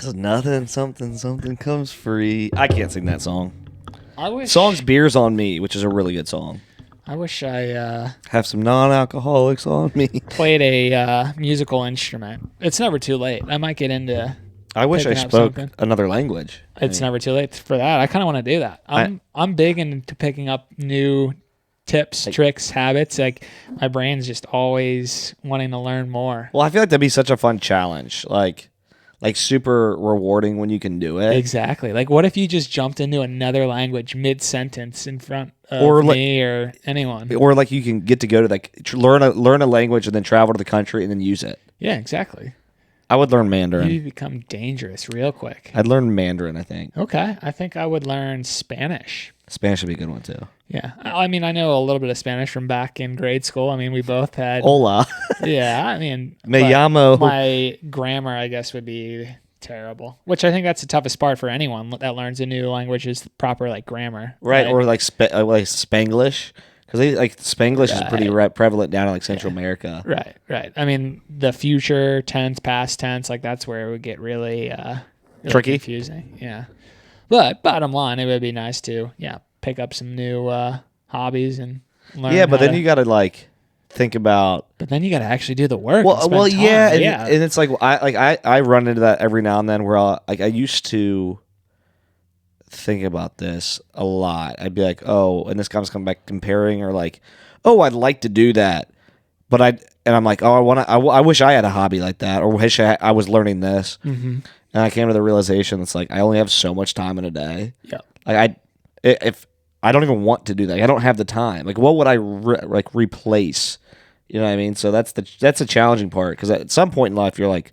'Cause nothing, something comes free. I can't sing that song. I wish Song's Beers on Me, which is a really good song. I wish I Have some non-alcoholics on me. played a musical instrument. It's never too late. I might get into. I wish I Picking up spoke something. another language. It's never too late for that. I kind of want to do that. I'm big into picking up new tips, tricks, habits. Like my brain's just always wanting to learn more. Well, I feel like that'd be such a fun challenge. Like super rewarding when you can do it. Exactly. Like, what if you just jumped into another language mid-sentence in front of Or like- me or anyone? Or like you can get to go to learn a language and then travel to the country and then use it. Yeah, exactly. I would learn Mandarin. You become dangerous real quick. I'd learn Mandarin, I think. Okay. I think I would learn Spanish. Spanish would be a good one too. Yeah. I mean, I know a little bit of Spanish from back in grade school. I mean, we both had. Hola. Yeah. I mean, Me but llamo. my grammar, I guess, would be terrible, which I think that's the toughest part for anyone that learns a new language is proper like grammar. Right, or like Spanglish. Because Spanglish is pretty prevalent down in like Central America. Right. I mean, the future tense, past tense, like that's where it would get really Tricky. confusing. Yeah. But bottom line, it would be nice to pick up some new hobbies and learn. Yeah, but how then to- you got to like think about. But then you got to actually do the work. Well, and spend well, time. yeah, and it's like I run into that every now and then where I used to think about this a lot. I'd be like, oh, and this comes back comparing or like, oh, I'd like to do that, but I'm like, oh, I wish I had a hobby like that, or wish I was learning this, and I came to the realization that's like I only have so much time in a day. Yeah. Like if I don't even want to do that, I don't have the time. Like, what would I replace? You know what I mean? So that's the challenging part because at some point in life you're like,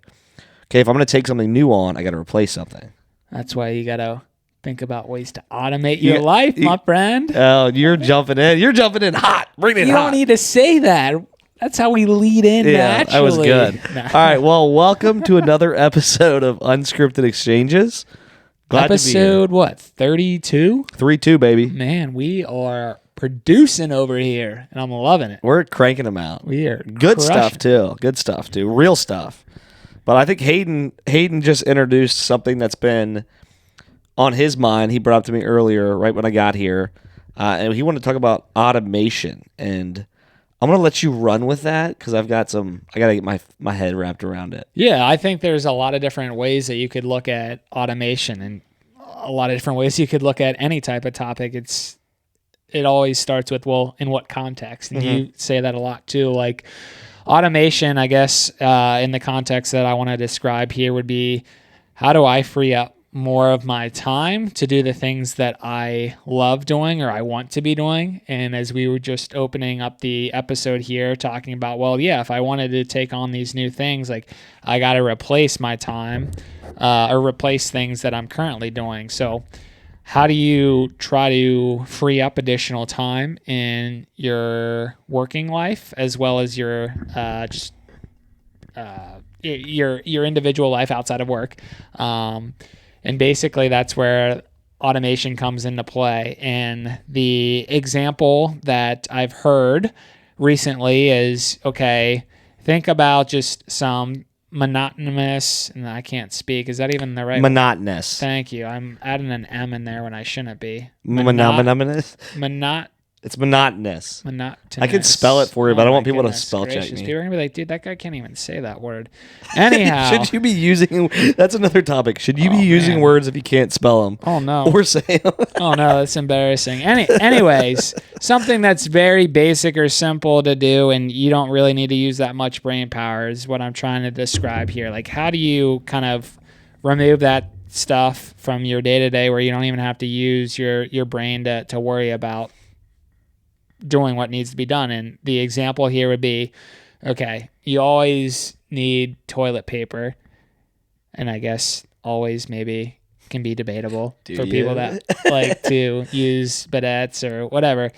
okay, if I'm going to take something new on, I got to replace something. That's why you got to think about ways to automate your life, my friend. Oh, you're jumping in. You're jumping in hot. Bring it You hot. don't need to say that. That's how we lead in naturally. That was good. No. All right, well, welcome to another episode of Unscripted Exchanges. Glad to be here. Episode, what, 32? 3-2, baby. Man, we are producing over here, and I'm loving it. We're cranking them out. We are Good crushing stuff, it. too. Good stuff, too. Real stuff. But I think Hayden just introduced something that's been on his mind. He brought up to me earlier, right when I got here, and he wanted to talk about automation. And I'm going to let you run with that because I got to get my head wrapped around it. Yeah, I think there's a lot of different ways that you could look at automation and a lot of different ways you could look at any type of topic. It always starts with, well, in what context? And you say that a lot too. Like automation, I guess, in the context that I want to describe here would be, how do I free up more of my time to do the things that I love doing or I want to be doing? And as we were just opening up the episode here talking about, well, yeah, if I wanted to take on these new things, like I got to replace my time or replace things that I'm currently doing. So how do you try to free up additional time in your working life as well as your your individual life outside of work? And basically that's where automation comes into play. And the example that I've heard recently is, okay, think about just some monotonous, and I can't speak. Is that even the right? Monotonous. Thank you. I'm adding an M in there when I shouldn't be. Monotonous? It's monotonous. Monotonous. I could spell it for you, but I don't want people to goodness spell check gracious. me. People are going to be like, dude, that guy can't even say that word. Anyhow. Should you be using... That's another topic. Should you be using man. words if you can't spell them? Oh, no. Or say them? Oh, no, that's embarrassing. Anyways, something that's very basic or simple to do and you don't really need to use that much brain power is what I'm trying to describe here. Like, how do you kind of remove that stuff from your day-to-day where you don't even have to use your brain to worry about doing what needs to be done? And the example here would be, okay, you always need toilet paper, and I guess always maybe can be debatable for people that like to use bidets or whatever.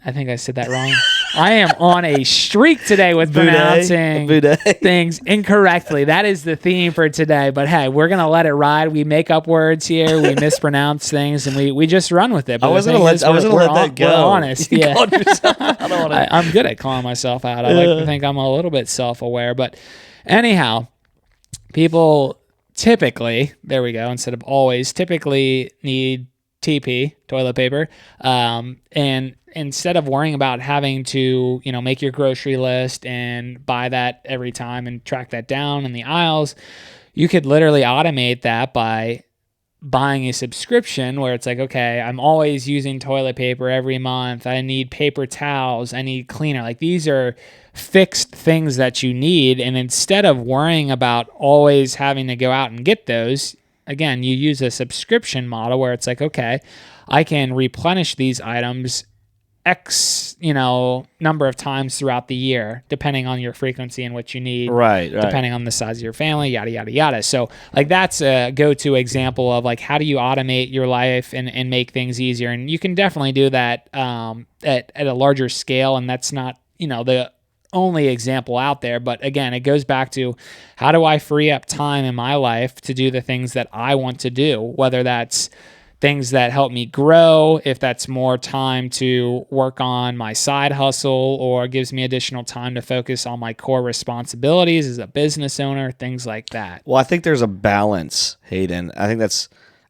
I think I said that wrong. I am on a streak today with pronouncing things incorrectly. That is the theme for today. But hey, we're going to let it ride. We make up words here. We mispronounce things, and we just run with it. But I wasn't going to let that go. We're honest. You Yeah. called yourself. I don't want to. I'm good at calling myself out. I like to think I'm a little bit self-aware. But anyhow, people typically, there we go, instead of always, typically need TP, toilet paper. And instead of worrying about having to, make your grocery list and buy that every time and track that down in the aisles, you could literally automate that by buying a subscription where it's like, okay, I'm always using toilet paper every month. I need paper towels. I need cleaner. Like, these are fixed things that you need. And instead of worrying about always having to go out and get those, again, you use a subscription model where it's like, okay, I can replenish these items X, number of times throughout the year, depending on your frequency and what you need, Right. depending on the size of your family, yada, yada, yada. So like, that's a go-to example of like, how do you automate your life and make things easier? And you can definitely do that at a larger scale. And that's not, the only example out there. But again, it goes back to, how do I free up time in my life to do the things that I want to do, whether that's things that help me grow, if that's more time to work on my side hustle, or gives me additional time to focus on my core responsibilities as a business owner, things like that. Well, I think there's a balance, Hayden. I think that's,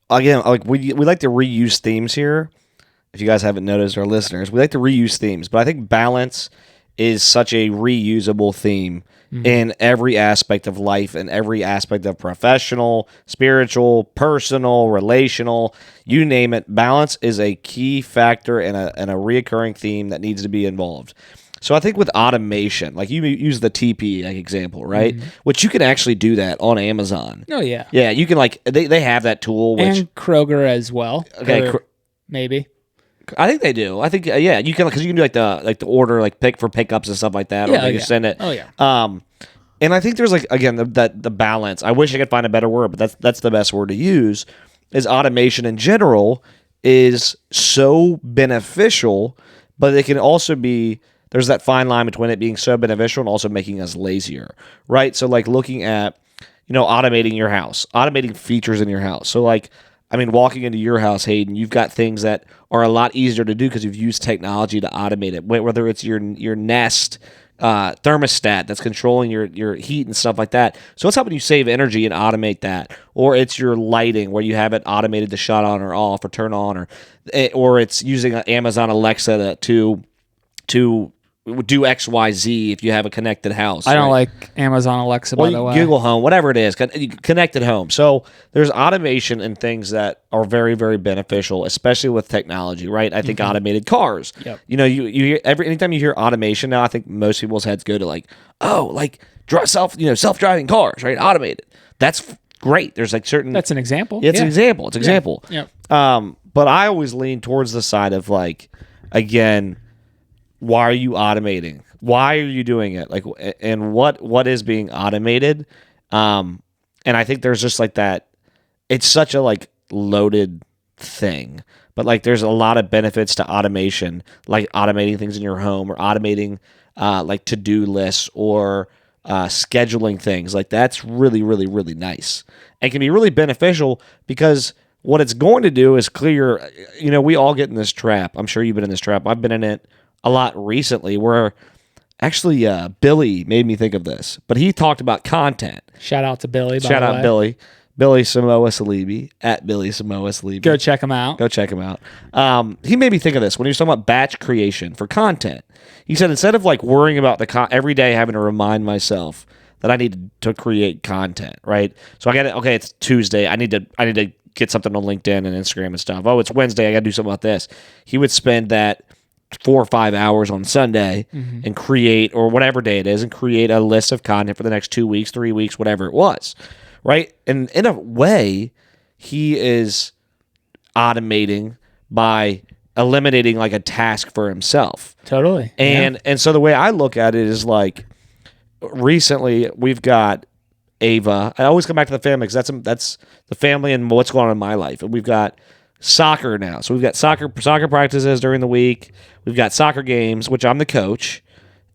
again, like we like to reuse themes here. If you guys haven't noticed, our listeners, we like to reuse themes, but I think balance is such a reusable theme in every aspect of life and every aspect of professional, spiritual, personal, relational, you name it. Balance is a key factor and a reoccurring theme that needs to be involved. So I think with automation, like you use the TP like example, right? Which you can actually do that on Amazon. Oh, yeah. Yeah, you can they have that tool. Which, and Kroger as well. Okay, maybe. I think they do. I think yeah, you can, because you can do like the order like pick for pickups and stuff like that, or you can send it. Oh yeah. And I think there's like, again, the balance. I wish I could find a better word, but that's the best word to use. Is automation in general is so beneficial, but it can also be, there's that fine line between it being so beneficial and also making us lazier, right? So like looking at automating your house, automating features in your house. So like, I mean, walking into your house, Hayden, you've got things that are a lot easier to do because you've used technology to automate it. Whether it's your Nest thermostat that's controlling your heat and stuff like that. So it's helping you save energy and automate that. Or it's your lighting where you have it automated to shut on or off or turn on, or it's using Amazon Alexa to do X, Y, Z if you have a connected house. I don't like Amazon Alexa, by the way. Google Home, whatever it is, connected home. So there's automation and things that are very, very beneficial, especially with technology, right? I think automated cars. Yep. You hear anytime you hear automation now, I think most people's heads go to like, oh, like self-driving cars, right? Automated. That's great. There's like certain. That's an example. It's an example. It's an example. Yep. But I always lean towards the side of like, again, why are you automating? Why are you doing it? Like, and what is being automated? And I think there's just like that. It's such a like loaded thing, but like there's a lot of benefits to automation, like automating things in your home or automating like to-do lists or scheduling things. Like that's really, really, really nice and can be really beneficial because what it's going to do is clear. We all get in this trap. I'm sure you've been in this trap. I've been in it a lot recently where actually Billy made me think of this, but he talked about content. Shout out to Billy. Shout out Billy Samoa Salibi at Billy Samoa Salibi. Go check him out. He made me think of this when he was talking about batch creation for content. He said, instead of like worrying about every day having to remind myself that I need to create content, right? So it's Tuesday. I need to get something on LinkedIn and Instagram and stuff. Oh, it's Wednesday. I got to do something about this. He would spend that 4 or 5 hours on Sunday and create, or whatever day it is, and create a list of content for the next 2 weeks, 3 weeks, whatever it was, right? And in a way, he is automating by eliminating like a task for himself. Totally. And so the way I look at it is like, recently we've got Ava. I always come back to the family because that's the family and what's going on in my life. And we've got soccer now. So we've got soccer practices during the week. We've got soccer games, which I'm the coach.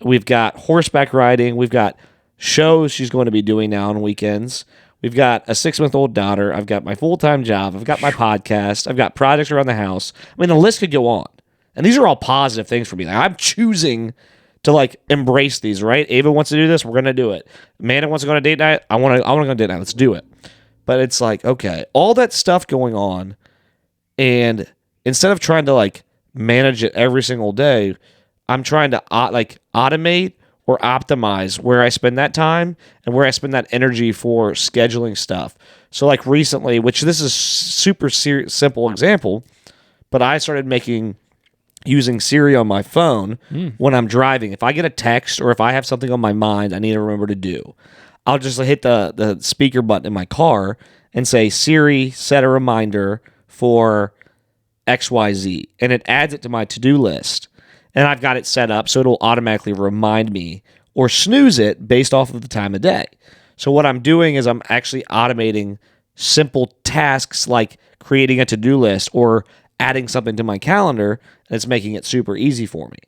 We've got horseback riding. We've got shows she's going to be doing now on weekends. We've got a 6-month-old daughter. I've got my full-time job. I've got my podcast. I've got projects around the house. I mean, the list could go on. And these are all positive things for me. Like, I'm choosing to like embrace these, right? Ava wants to do this. We're going to do it. Amanda wants to go on a date night. I want to go on a date night. Let's do it. But it's like, okay, all that stuff going on, and instead of trying to like manage it every single day, I'm trying to automate or optimize where I spend that time and where I spend that energy for scheduling stuff. So like recently, which this is simple example, but I started using Siri on my phone when I'm driving. If I get a text or if I have something on my mind I need to remember to do, I'll just hit the speaker button in my car and say, Siri, set a reminder for XYZ. And it adds it to my to-do list. And I've got it set up so it'll automatically remind me or snooze it based off of the time of day. So what I'm doing is I'm actually automating simple tasks like creating a to-do list or adding something to my calendar, and it's making it super easy for me,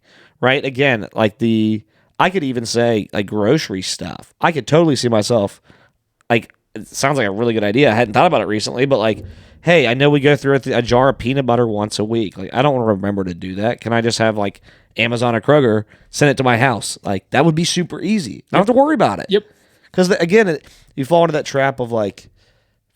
right? Again, I could even say like grocery stuff. I could totally see myself, like, it sounds like a really good idea. I hadn't thought about it recently, but like, hey, I know we go through a jar of peanut butter once a week. Like, I don't want to remember to do that. Can I just have like Amazon or Kroger send it to my house? Like, that would be super easy. I don't have to worry about it. Yep. Because again, you fall into that trap of like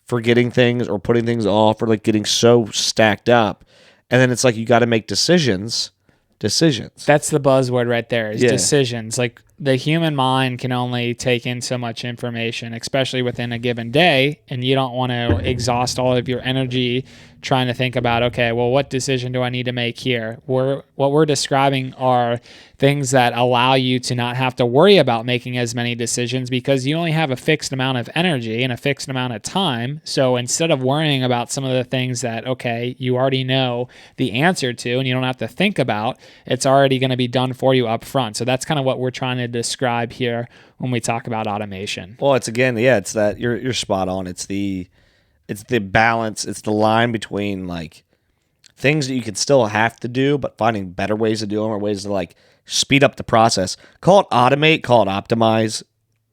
forgetting things or putting things off or like getting so stacked up. And then it's like you got to make decisions. That's the buzzword right there is decisions. Like the human mind can only take in so much information, especially within a given day. And you don't want to exhaust all of your energy trying to think about, okay, well, what decision do I need to make here? What we're describing are things that allow you to not have to worry about making as many decisions because you only have a fixed amount of energy and a fixed amount of time. So instead of worrying about some of the things that, okay, you already know the answer to and you don't have to think about, it's already going to be done for you up front. So that's kind of what we're trying to describe here when we talk about automation. Well, it's that you're spot on. It's the balance. It's the line between like things that you can still have to do, but finding better ways to do them or ways to like speed up the process. Call it automate, call it optimize,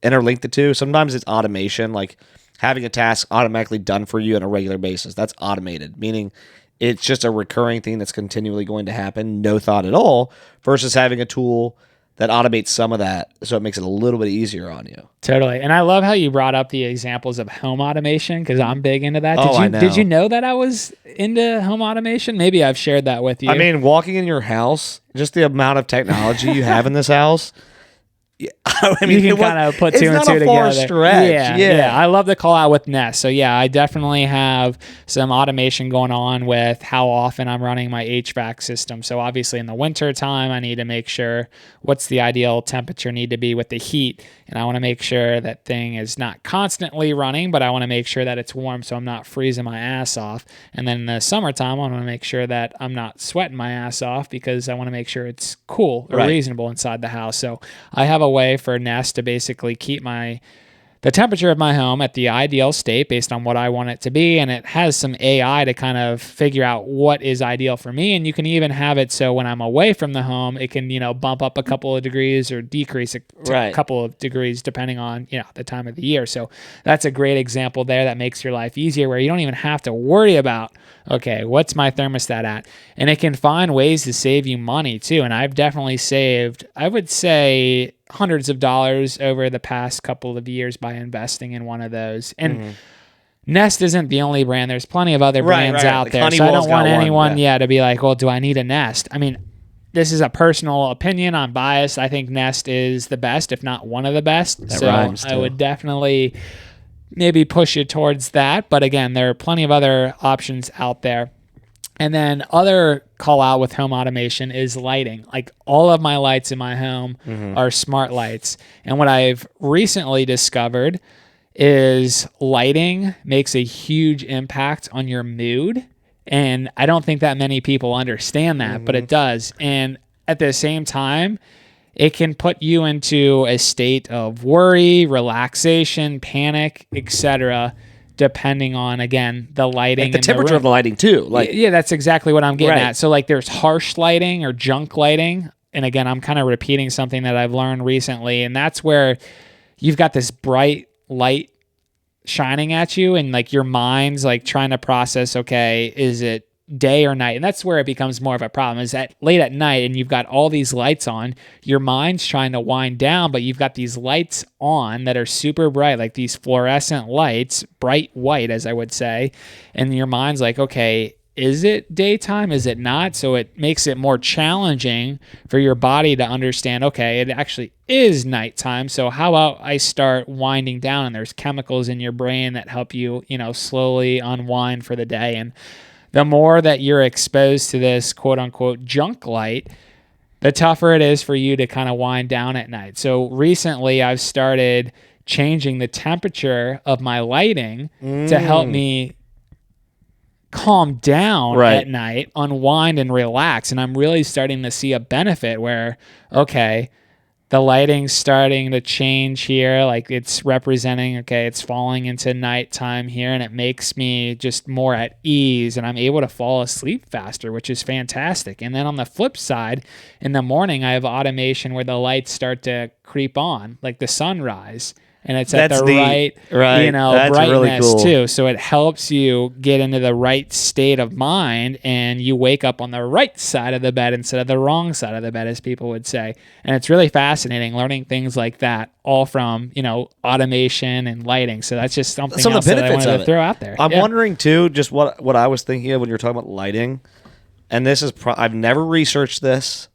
interlink the two. Sometimes it's automation, like having a task automatically done for you on a regular basis. That's automated, meaning it's just a recurring thing that's continually going to happen, no thought at all, versus having a tool that automates some of that so it makes it a little bit easier on you. Totally. And I love how you brought up the examples of home automation because I'm big into that. I know. Did you know that I was into home automation? Maybe I've shared that with you. I mean, walking in your house, just the amount of technology you have in this house, I mean, you can kind of put two and two together. Stretch. Yeah. I love the call out with Nest. So yeah, I definitely have some automation going on with how often I'm running my HVAC system. So obviously in the winter time, I need to make sure what's the ideal temperature need to be with the heat. And I want to make sure that thing is not constantly running, but I want to make sure that it's warm so I'm not freezing my ass off. And then in the summertime, I want to make sure that I'm not sweating my ass off because I want to make sure it's cool or reasonable inside the house. So I have a way for Nest to basically keep the temperature of my home at the ideal state based on what I want it to be. And it has some AI to kind of figure out what is ideal for me. And you can even have it so when I'm away from the home, it can, bump up a couple of degrees or decrease a couple of degrees depending on, the time of the year. So that's a great example there that makes your life easier where you don't even have to worry about, okay, what's my thermostat at? And it can find ways to save you money too. And I've definitely saved, I would say, hundreds of dollars over the past couple of years by investing in one of those. And Nest isn't the only brand. There's plenty of other brands out there. So I don't want anyone to be like, well, do I need a Nest? I mean, this is a personal opinion. I'm biased. I think Nest is the best, if not one of the best. I would definitely maybe push you towards that. But again, there are plenty of other options out there. And then other call out with home automation is lighting. Like all of my lights in my home are smart lights. And what I've recently discovered is lighting makes a huge impact on your mood. And I don't think that many people understand that, but it does. And at the same time, it can put you into a state of worry, relaxation, panic, etc., depending on, again, the lighting. Like the temperature of the lighting, too. Yeah, that's exactly what I'm getting at. So, there's harsh lighting or junk lighting. And again, I'm kind of repeating something that I've learned recently. And that's where you've got this bright light shining at you and, your mind's, trying to process, okay, is it day or night. And that's where it becomes more of a problem, is that late at night and you've got all these lights on, your mind's trying to wind down, but you've got these lights on that are super bright, like these fluorescent lights, bright white, as I would say. And your mind's like, okay, is it daytime? Is it not? So it makes it more challenging for your body to understand, okay, it actually is nighttime. So how about I start winding down? And there's chemicals in your brain that help you, slowly unwind for the day. And the more that you're exposed to this quote unquote junk light, the tougher it is for you to kind of wind down at night. So recently I've started changing the temperature of my lighting to help me calm down at night, unwind and relax. And I'm really starting to see a benefit where, okay, the lighting's starting to change here. Like it's representing, okay, it's falling into nighttime here, and it makes me just more at ease, and I'm able to fall asleep faster, which is fantastic. And then on the flip side, in the morning, I have automation where the lights start to creep on, like the sunrise. And it's at the right That's brightness really cool. too. So it helps you get into the right state of mind, and you wake up on the right side of the bed instead of the wrong side of the bed, as people would say. And it's really fascinating learning things like that, all from, automation and lighting. So that's just something else that I wanted to throw out there. I'm wondering too, just what I was thinking of when you're talking about lighting. And this is, I've never researched this.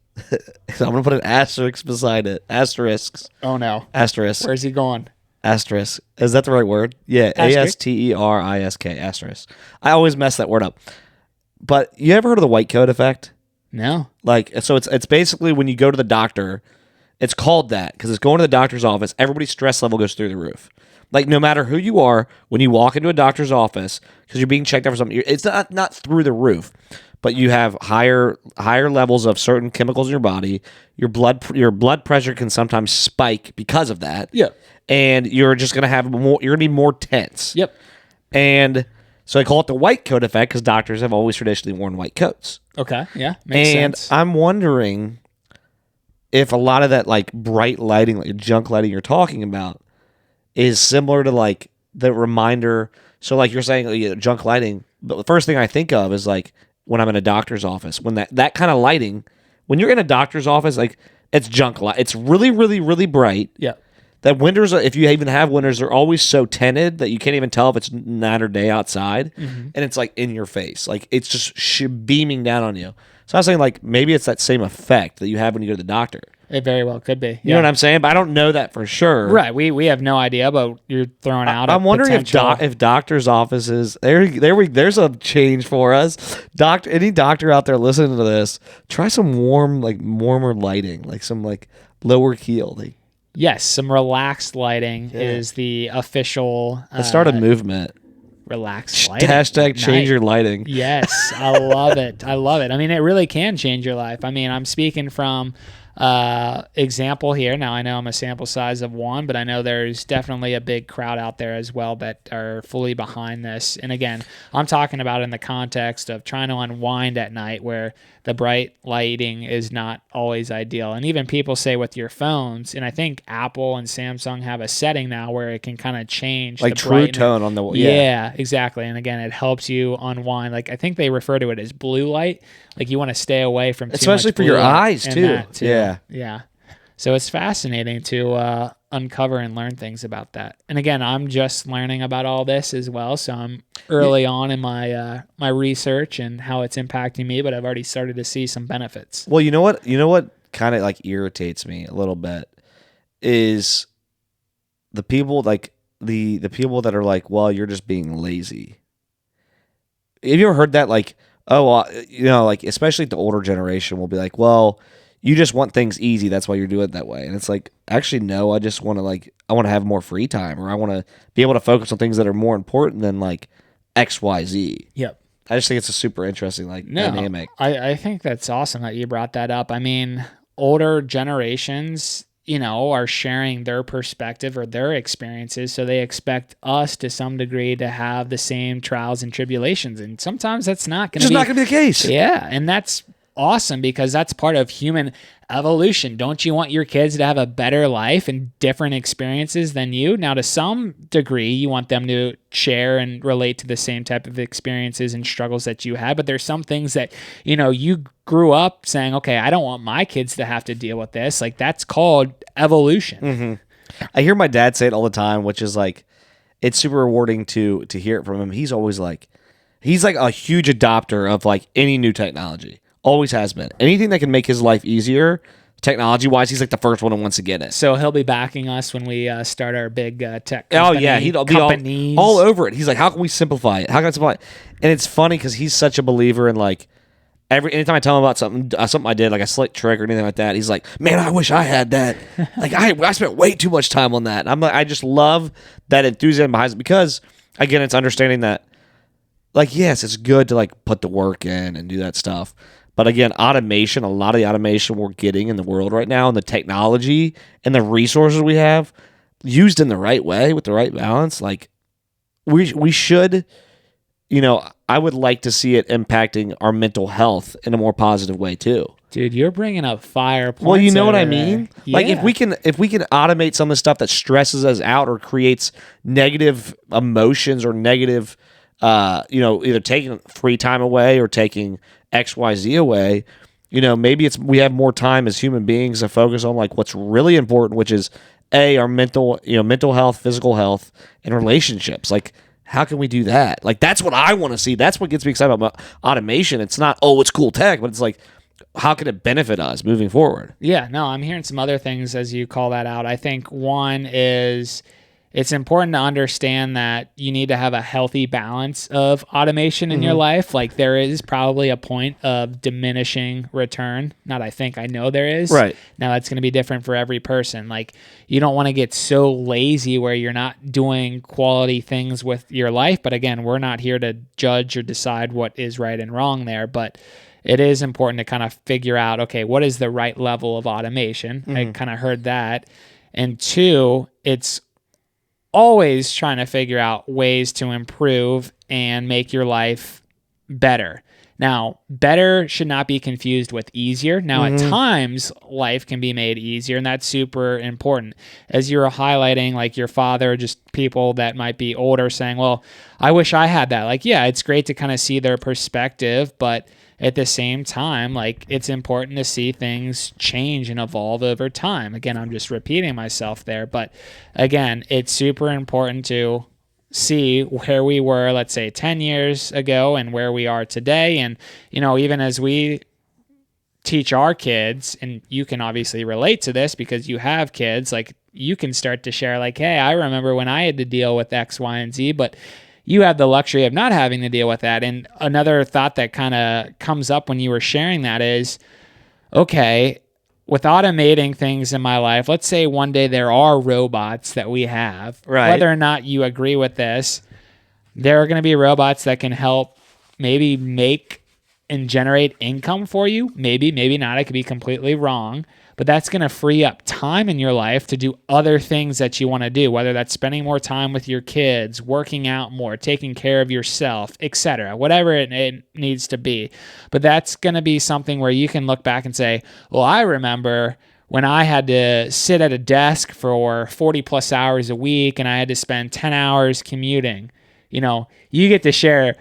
So I'm going to put an asterisk beside it. Asterisks. Oh no. Asterisk. Where's he going? Asterisk. Is that the right word? Yeah. Asterisk. Asterisk. I always mess that word up. But you ever heard of the white coat effect? No. So it's basically when you go to the doctor, it's called that because it's going to the doctor's office. Everybody's stress level goes through the roof. Like no matter who you are, when you walk into a doctor's office because you're being checked out for something, it's not through the roof, but you have higher levels of certain chemicals in your body. Your blood pressure can sometimes spike because of that. Yeah. And you're just going to have more, you're going to be more tense. Yep. And so I call it the white coat effect because doctors have always traditionally worn white coats. Okay. Yeah. Makes sense. And I'm wondering if a lot of that like bright lighting, like junk lighting you're talking about is similar to like the reminder. So like you're saying junk lighting, but the first thing I think of is like when I'm in a doctor's office, when that kind of lighting, when you're in a doctor's office, like it's junk light. It's really, really, really bright. Yeah. That windows, if you even have windows, they're always so tinted that you can't even tell if it's night or day outside. Mm-hmm. And it's like in your face. Like it's just beaming down on you. So I was saying like maybe it's that same effect that you have when you go to the doctor. It very well could be. You know what I'm saying? But I don't know that for sure. Right. We have no idea, but you're throwing out I'm wondering if doctors' offices, there's a change for us. Any doctor out there listening to this, try some warmer lighting, like some like lower keel. Yes, some relaxed lighting is the official. Let's start a movement. Relaxed lighting. Hashtag change your lighting. Yes, I love it. I love it. I mean, it really can change your life. I mean, I'm speaking from example here. Now, I know I'm a sample size of one, but I know there's definitely a big crowd out there as well that are fully behind this. And again, I'm talking about in the context of trying to unwind at night where the bright lighting is not always ideal. And even people say with your phones, and I think Apple and Samsung have a setting now where it can kind of change like the true brightness. tone on the Yeah, exactly. And again, it helps you unwind. Like I think they refer to it as blue light. Like you want to stay away from too especially much for blue your light eyes too. Yeah. So it's fascinating to uncover and learn things about that. And again, I'm just learning about all this as well. So I'm early on in my my research and how it's impacting me, but I've already started to see some benefits. Well, you know what kind of like irritates me a little bit is the people like the people that are like, well, you're just being lazy. Have you ever heard that? Like, like especially the older generation will be like, well, you just want things easy. That's why you're doing it that way. And it's like, actually, no, I just want to I want to have more free time, or I want to be able to focus on things that are more important than like X, Y, Z. Yep. I just think it's a super interesting dynamic. I think that's awesome that you brought that up. I mean, older generations, are sharing their perspective or their experiences. So they expect us to some degree to have the same trials and tribulations. And sometimes that's not going to be the case. Yeah. And that's awesome because that's part of human evolution. Don't you want your kids to have a better life and different experiences than you? Now, to some degree, you want them to share and relate to the same type of experiences and struggles that you had. But there's some things that, you grew up saying, okay, I don't want my kids to have to deal with this. Like, that's called evolution. Mm-hmm. I hear my dad say it all the time, which is like, it's super rewarding to hear it from him. He's always like, he's like a huge adopter of like any new technology. Always has been. Anything that can make his life easier, technology-wise, he's like the first one who wants to get it. So he'll be backing us when we start our big tech company. Oh, yeah. He'll be all over it. He's like, how can we simplify it? How can I simplify it? And it's funny because he's such a believer in like, anytime I tell him about something I did, like a slick trick or anything like that, he's like, man, I wish I had that. Like, I spent way too much time on that. And I'm like, I just love that enthusiasm behind it because, again, it's understanding that, like, yes, it's good to like put the work in and do that stuff. But again, automation, a lot of the automation we're getting in the world right now and the technology and the resources we have used in the right way with the right balance, like we should, I would like to see it impacting our mental health in a more positive way too. Dude, you're bringing up fire points. Well, you know what I mean? Yeah. Like if we can automate some of the stuff that stresses us out or creates negative emotions or negative either taking free time away or taking XYZ away, maybe we have more time as human beings to focus on like what's really important, which is our mental health, physical health, and relationships. Like, how can we do that? Like, that's what I want to see. That's what gets me excited about automation. It's not, it's cool tech, but it's like, how can it benefit us moving forward? Yeah, no, I'm hearing some other things as you call that out. I think one is it's important to understand that you need to have a healthy balance of automation in your life. Like there is probably a point of diminishing return. Not I know there is. Right. Now that's going to be different for every person. Like you don't want to get so lazy where you're not doing quality things with your life. But again, we're not here to judge or decide what is right and wrong there. But it is important to kind of figure out, okay, what is the right level of automation? I kind of heard that. And two, it's always trying to figure out ways to improve and make your life better. Now, better should not be confused with easier. Now, at times, life can be made easier, and that's super important. As you were highlighting, like your father, just people that might be older saying, well, I wish I had that. Like, yeah, it's great to kind of see their perspective, but at the same time, like it's important to see things change and evolve over time. Again, I'm just repeating myself there, but again, it's super important to see where we were, let's say 10 years ago and where we are today. And, even as we teach our kids, and you can obviously relate to this because you have kids, like you can start to share like, hey, I remember when I had to deal with X, Y, and Z, but you have the luxury of not having to deal with that. And another thought that kind of comes up when you were sharing that is, okay, with automating things in my life, let's say one day there are robots that we have, right? Whether or not you agree with this, there are going to be robots that can help maybe make and generate income for you. Maybe not. I could be completely wrong. But that's going to free up time in your life to do other things that you want to do, whether that's spending more time with your kids, working out more, taking care of yourself, etc., whatever it needs to be. But that's going to be something where you can look back and say, well, I remember when I had to sit at a desk for 40 plus hours a week and I had to spend 10 hours commuting. You get to share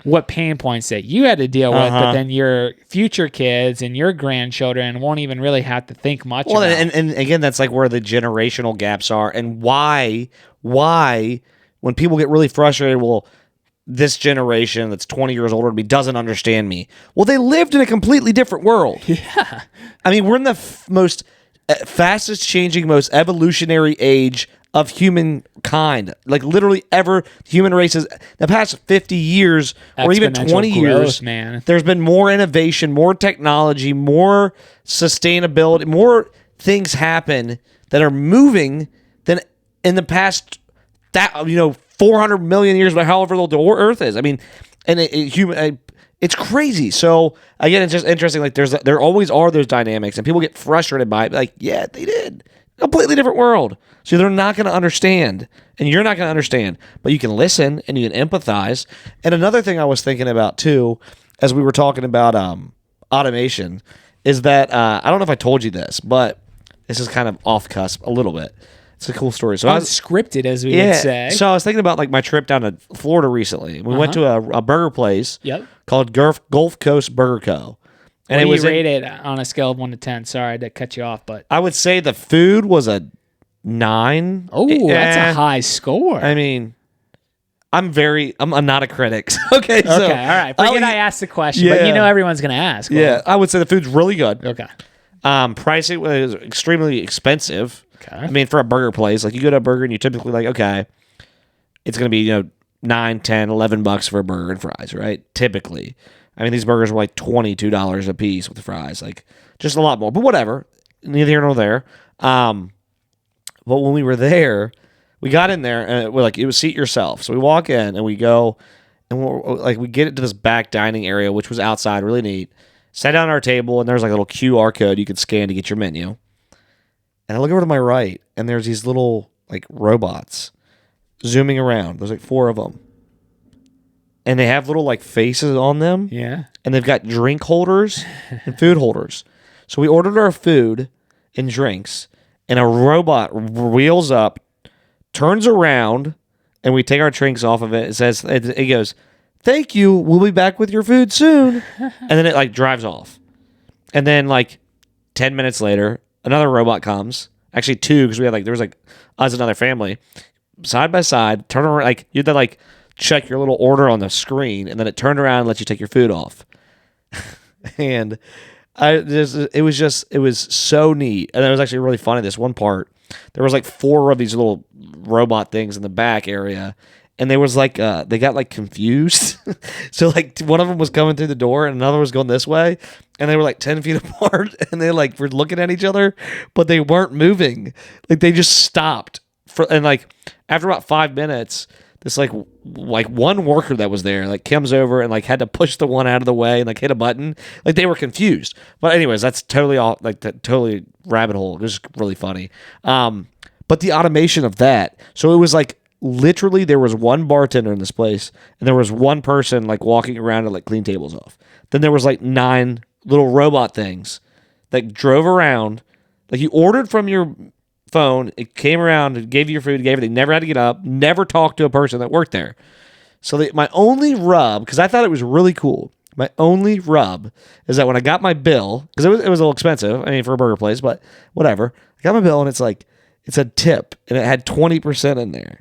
what pain points that you had to deal with, but then your future kids and your grandchildren won't even really have to think much about. And again, that's like where the generational gaps are and why when people get really frustrated, well, this generation that's 20 years older than me doesn't understand me. Well, they lived in a completely different world. Yeah. I mean, we're in the most fastest changing, most evolutionary age of humankind, like literally ever. Human races, the past 50 years or even 20 years, man. There's been more innovation, more technology, more sustainability, more things happen that are moving than in the past 400 million years, but however old the Earth is. I mean, and it's crazy. So again, it's just interesting. Like there always are those dynamics, and people get frustrated by it. Like, yeah, they did. Completely different world. So they're not going to understand, and you're not going to understand, but you can listen and you can empathize. And another thing I was thinking about too, as we were talking about automation is that I don't know if I told you this, but this is kind of off cusp a little bit. It's a cool story. So Unscripted, as we would say. So I was thinking about like my trip down to Florida recently. We went to a burger place called Gulf Coast Burger Co. And it was rated on a scale of 1 to 10. Sorry to cut you off, but I would say the food was a 9. Oh, that's a high score. I mean, I'm not a critic. Okay, so all right. Forget I asked the question, but everyone's going to ask. Well, yeah, I would say the food's really good. Okay. Pricing was extremely expensive. Okay. I mean, for a burger place, like you go to a burger and you typically like, okay, it's going to be, $9, $10, $11 for a burger and fries, right? Typically. I mean, these burgers were like $22 a piece with fries, like just a lot more. But whatever, neither here nor there. But when we were there, we got in there and we're like, it was seat yourself. So we walk in and we go and we get into this back dining area, which was outside, really neat. Sat down at our table and there's like a little QR code you could scan to get your menu. And I look over to my right and there's these little like robots zooming around. There's like 4 of them. And they have little like faces on them. Yeah. And they've got drink holders and food holders. So we ordered our food and drinks, and a robot wheels up, turns around, and we take our drinks off of it. It says, it goes, "Thank you. We'll be back with your food soon." And then it like drives off. And then like 10 minutes later, another robot comes. Actually 2, because there was like us and another family. Side by side, turn around, like you had to like check your little order on the screen, and then it turned around and let you take your food off. And it was so neat. And it was actually really funny. This one part, there was like 4 of these little robot things in the back area, and there was like they got like confused. So like one of them was coming through the door and another was going this way, and they were like 10 feet apart, and they like were looking at each other, but they weren't moving. Like they just stopped and like after about 5 minutes, this like one worker that was there like comes over and like had to push the one out of the way and like hit a button. Like they were confused. But anyways, that's totally totally rabbit hole. It was really funny. But the automation of that. So it was like literally there was one bartender in this place and there was one person like walking around to like clean tables off. Then there was like 9 little robot things that drove around. Like you ordered from your phone, it came around and gave you your food, gave it. They never had to get up, never talked to a person that worked there. So my only rub, because I thought it was really cool, my only rub is that when I got my bill, because it was a little expensive, I mean for a burger place, but whatever. I got my bill and it's like it's a tip and it had 20% in there.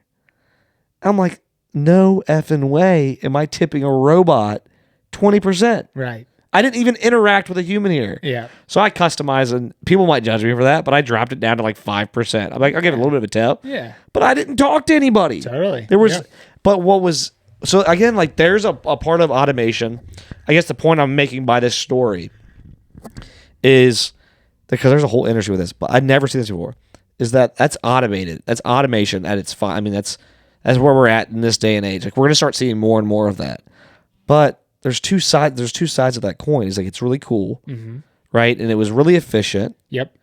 I'm like, no effing way am I tipping a robot 20%. Right. I didn't even interact with a human here. Yeah. So I customized, and people might judge me for that, but I dropped it down to like 5%. I'm like, I'll give it a little bit of a tip. Yeah. But I didn't talk to anybody. Totally. There was, but what was, so again, like there's a part of automation. I guess the point I'm making by this story is, because there's a whole industry with this, but I'd never seen this before, is that's automated. That's automation at its fine. I mean, that's where we're at in this day and age. Like we're going to start seeing more and more of that. But there's two sides of that coin. It's like it's really cool, right? And it was really efficient. Yep.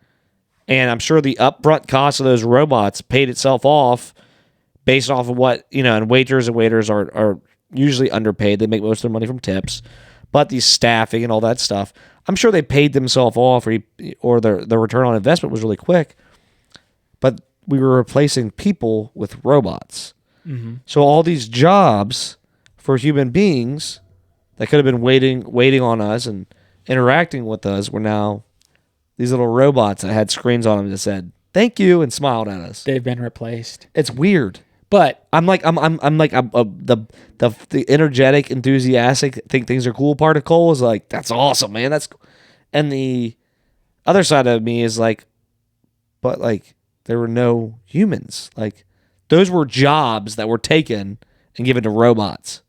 And I'm sure the upfront cost of those robots paid itself off based off of what, and waiters are usually underpaid. They make most of their money from tips. But the staffing and all that stuff, I'm sure they paid themselves off, or the return on investment was really quick. But we were replacing people with robots. Mm-hmm. So all these jobs for human beings that could have been waiting on us and interacting with us were now these little robots that had screens on them that said "thank you" and smiled at us. They've been replaced. It's weird, but I'm the energetic, enthusiastic, think things are cool part of Cole is like, that's awesome, man. That's cool. And the other side of me is like, but like there were no humans. Like those were jobs that were taken and given to robots.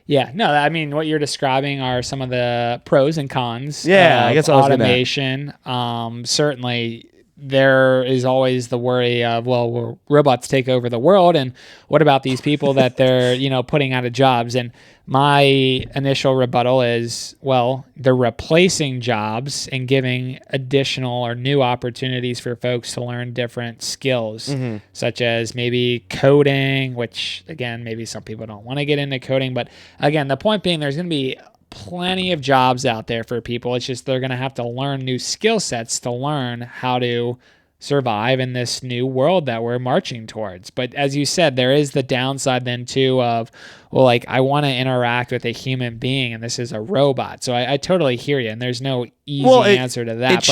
Yeah, no, I mean, what you're describing are some of the pros and cons I guess automation. Certainly, there is always the worry of, well, will robots take over the world? And what about these people that they're, putting out of jobs? And my initial rebuttal is, well, they're replacing jobs and giving additional or new opportunities for folks to learn different skills, such as maybe coding, which, again, maybe some people don't want to get into coding. But again, the point being, there's going to be plenty of jobs out there for people. It's just they're going to have to learn new skill sets to learn how to survive in this new world that we're marching towards. But as you said, there is the downside then too of, well, like I want to interact with a human being and this is a robot. So I totally hear you. And there's no easy answer to that.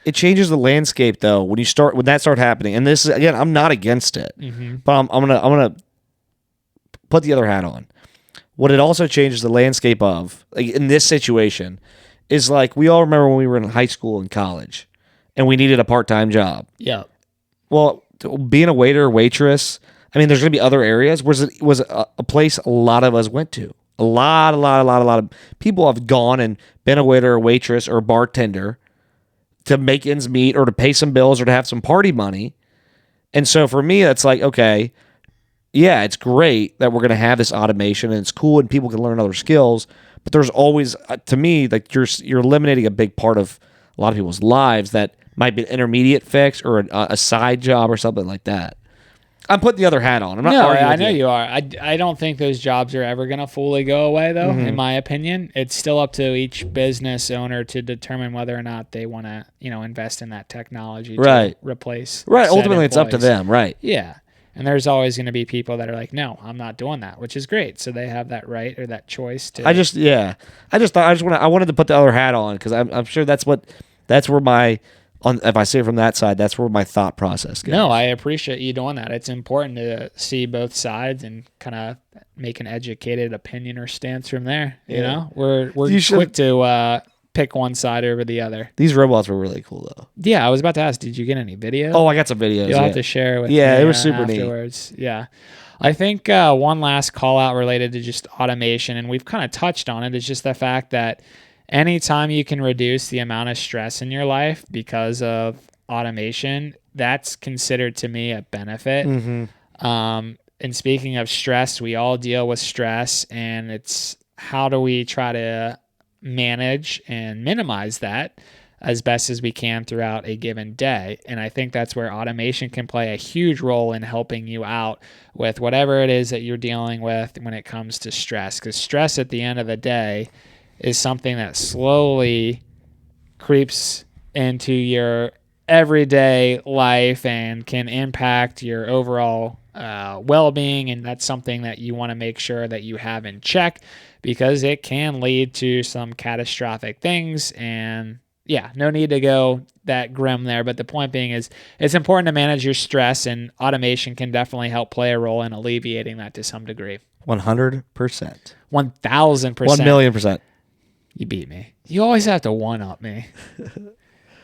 It changes the landscape though when that start happening. And this is, again, I'm not against it, but I'm gonna put the other hat on. What it also changes the landscape of, like in this situation, is like we all remember when we were in high school and college, and we needed a part-time job. Yeah. Well, being a waiter or waitress, I mean, there's going to be other areas. Was a place a lot of us went to. A lot of people have gone and been a waiter or waitress or bartender to make ends meet or to pay some bills or to have some party money. And so for me, it's like, okay, yeah, it's great that we're going to have this automation and it's cool and people can learn other skills. But there's always, to me, like you're eliminating a big part of a lot of people's lives that might be an intermediate fix or a side job or something like that. I'm putting the other hat on. I'm not arguing I with know you are. I don't think those jobs are ever going to fully go away, though, in my opinion. It's still up to each business owner to determine whether or not they want to, invest in that technology to replace. Right. said Ultimately, it's up to employees. them. Right. Yeah. And there's always going to be people that are like, no, I'm not doing that, which is great. So they have that right or that choice to. I wanted to put the other hat on because I'm sure that's where if I see it from that side, that's where my thought process goes. No, I appreciate you doing that. It's important to see both sides and kind of make an educated opinion or stance from there. You know, we're quick to pick one side over the other. These robots were really cool, though. Yeah, I was about to ask, did you get any video? Oh, I got some videos. You'll have to share with me. Yeah, it was super afterwards. Neat. Yeah. I think one last call out related to just automation, and we've kind of touched on it, is just the fact that anytime you can reduce the amount of stress in your life because of automation, that's considered to me a benefit. And speaking of stress, we all deal with stress, and it's how do we try to manage and minimize that as best as we can throughout a given day. And I think that's where automation can play a huge role in helping you out with whatever it is that you're dealing with when it comes to stress. Because stress at the end of the day is something that slowly creeps into your everyday life and can impact your overall well-being. And that's something that you want to make sure that you have in check because it can lead to some catastrophic things. And yeah, no need to go that grim there. But the point being is it's important to manage your stress, and automation can definitely help play a role in alleviating that to some degree. 100%. 1,000%. 1,000,000%. You beat me. You always have to one-up me.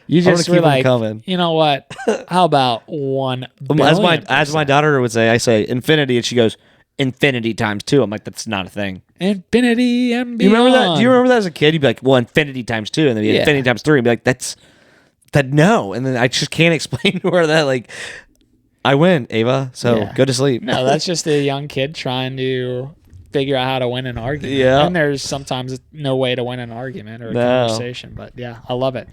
You just were like, you know what? How about 1 billion? As my daughter would say, I say infinity, and she goes, infinity times 2. I'm like, that's not a thing. Infinity and beyond. You remember that? Do you remember that as a kid? You'd be like, well, infinity times 2, and then infinity times 3, and be like, no. And then I just can't explain to her that, like, I win, Ava, so go to sleep. No, that's just a young kid trying to figure out how to win an argument. Yeah. And there's sometimes no way to win an argument or a conversation. But yeah, I love it.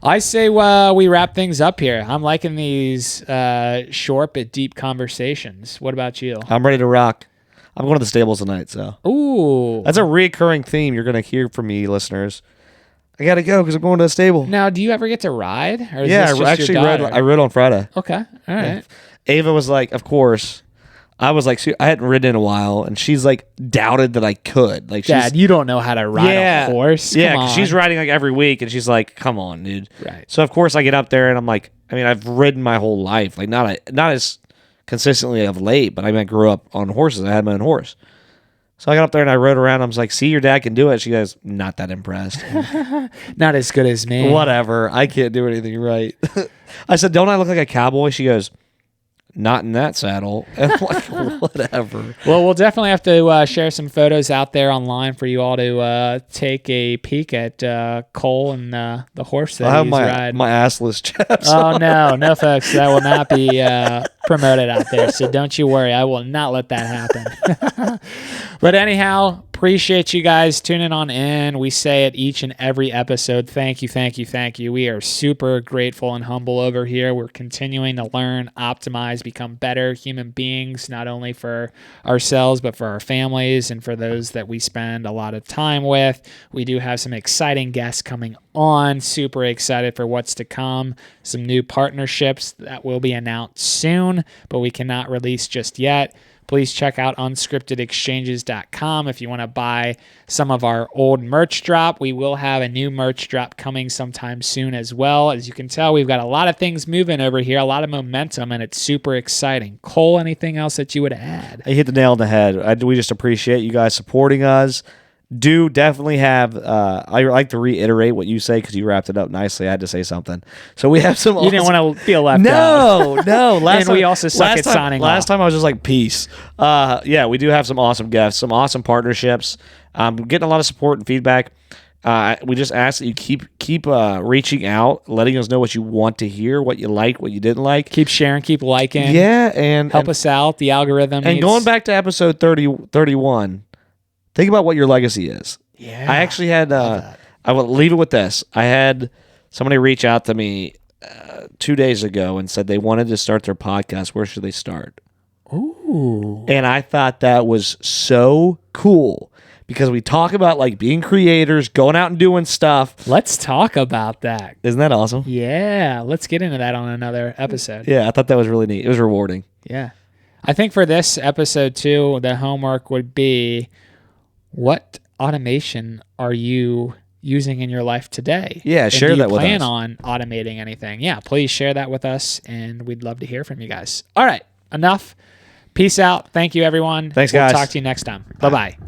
I say we wrap things up here. I'm liking these short but deep conversations. What about you? I'm ready to rock. I'm going to the stables tonight, so. Ooh. That's a recurring theme you're going to hear from me, listeners. I got to go because I'm going to the stable. Now, do you ever get to ride? Or is yeah, this just I rode on Friday. Okay, all right. Yeah. Ava was like, of course. I was like, I hadn't ridden in a while, and she's like doubted that I could. Like, Dad, you don't know how to ride a horse. Yeah, because she's riding like every week, and she's like, "Come on, dude." Right. So of course I get up there, and I'm like, I mean, I've ridden my whole life, like not as consistently of late, but I mean, I grew up on horses. I had my own horse. So I got up there and I rode around. I was like, "See, your dad can do it." She goes, "Not that impressed." Not as good as me. Whatever. I can't do anything right. I said, "Don't I look like a cowboy?" She goes, "Not in that saddle." And I'm like, whatever. Well, we'll definitely have to share some photos out there online for you all to take a peek at Cole and the horse that he's riding. My assless chaps. Oh, no, folks. That will not be promoted out there. So don't you worry. I will not let that happen. But anyhow, appreciate you guys tuning on in. We say it each and every episode. Thank you, thank you, thank you. We are super grateful and humble over here. We're continuing to learn, optimize, become better human beings, not only for ourselves, but for our families and for those that we spend a lot of time with. We do have some exciting guests coming on. Super excited for what's to come. Some new partnerships that will be announced soon, but we cannot release just yet. Please check out unscriptedexchanges.com if you want to buy some of our old merch drop. We will have a new merch drop coming sometime soon as well. As you can tell, we've got a lot of things moving over here, a lot of momentum, and it's super exciting. Cole, anything else that you would add? I hit the nail on the head. We just appreciate you guys supporting us. Do definitely have, I like to reiterate what you say because you wrapped it up nicely. I had to say something. So we have some. You didn't want to feel left out. No. And we also suck at signing off. Last time I was just like, peace. Yeah, we do have some awesome guests, some awesome partnerships. Getting a lot of support and feedback. We just ask that you keep reaching out, letting us know what you want to hear, what you like, what you didn't like. Keep sharing, keep liking. Yeah, and help us out. The algorithm. And going back to episode 31. Think about what your legacy is. Yeah. I actually had, I will leave it with this. I had somebody reach out to me 2 days ago and said they wanted to start their podcast. Where should they start? Ooh. And I thought that was so cool because we talk about like being creators, going out and doing stuff. Let's talk about that. Isn't that awesome? Yeah. Let's get into that on another episode. Yeah, I thought that was really neat. It was rewarding. Yeah. I think for this episode too, the homework would be, what automation are you using in your life today? Yeah, share that with us. Do you plan on automating anything? Yeah, please share that with us, and we'd love to hear from you guys. All right, enough. Peace out. Thank you, everyone. Thanks, guys. We'll talk to you next time. Bye-bye.